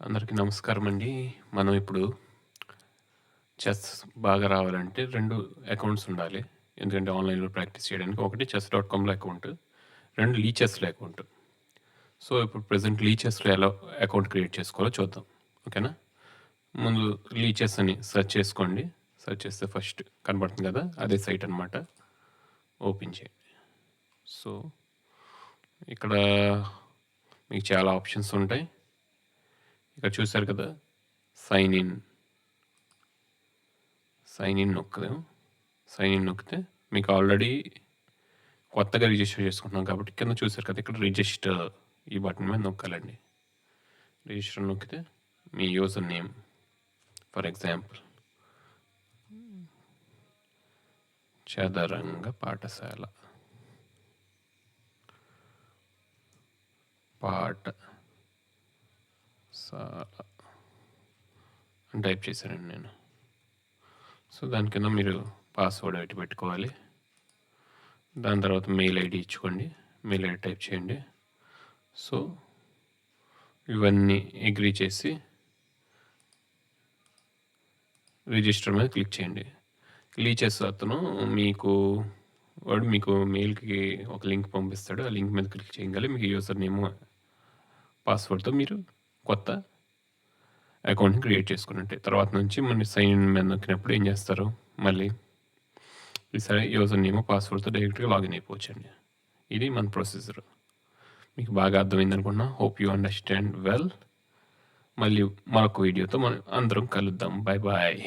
అందరికీ నమస్కారం అండి. మనం ఇప్పుడు చెస్ బాగా రావాలంటే 2 అకౌంట్స్ ఉండాలి. ఎందుకంటే ఆన్‌లైన్‌లో ప్రాక్టీస్ చేయడానికి. ఒకటి చెస్.కామ్‌లో అకౌంట్, 2 లీచెస్‌లో అకౌంట్. సో, ఇప్పుడు ప్రెజెంట్ లీచెస్‌లో ఎలా అకౌంట్ క్రియేట్ చేసుకోవాలో చూద్దాం. ఓకేనా? ముందు లీచెస్ అని సెర్చ్ చేసుకోండి. సెర్చ్ చేస్తే ఫస్ట్ కనపడుతుంది కదా! అదే సైట్ అనమాట. ఓపెన్ చేయండి. సో, ఇక్కడ మీకు చాలా ఆప్షన్స్ ఉంటాయి. ఇక్కడ చూసారు కదా! Sign in. సైన్ ఇన్ నొక్కుదాం. సైన్ ఇన్ నొక్కితే మీకు ఆల్రెడీ కొత్తగా రిజిస్టర్ చేసుకుంటున్నాం కాబట్టి కింద చూసారు కదా ఇక్కడ రిజిస్టర్ ఈ బటన్ మీద నొక్కాలండి. రిజిస్టర్ నొక్కితే మీ యూజర్ నేమ్ ఫర్ ఎగ్జాంపుల్ చదరంగ పాఠశాల అని టైప్ చేశానండి నేను. సో దాని కింద మీరు పాస్వర్డ్ పెట్టి పెట్టుకోవాలి. దాని తర్వాత మెయిల్ ఐడి ఇచ్చుకోండి. మెయిల్ ఐడి టైప్ చేయండి. సో ఇవన్నీ అగ్రీ చేసి రిజిస్టర్ మీద క్లిక్ చేయండి. లీచెస్ అతను వాడు మీకు మెయిల్కి ఒక లింక్ పంపిస్తాడు. ఆ లింక్ మీద క్లిక్ చేయగలి మీకు యూజర్ నేమ్ పాస్వర్డ్తో మీరు కొత్త అకౌంట్ని క్రియేట్ చేసుకున్నట్టే. తర్వాత నుంచి మన సైన్ ఇన్ మీద నొక్కినప్పుడు ఏం చేస్తారు, మళ్ళీ ఈసారి యూజర్ నేమ్ పాస్వర్డ్తో డైరెక్ట్గా లాగిన్ అయిపోవచ్చండి. ఇది మన ప్రొసీజర్. మీకు బాగా అర్థమైంది అనుకున్నా. Hope you understand well. మళ్ళీ మరొక వీడియోతో మనం అందరం కలుద్దాం. Bye bye.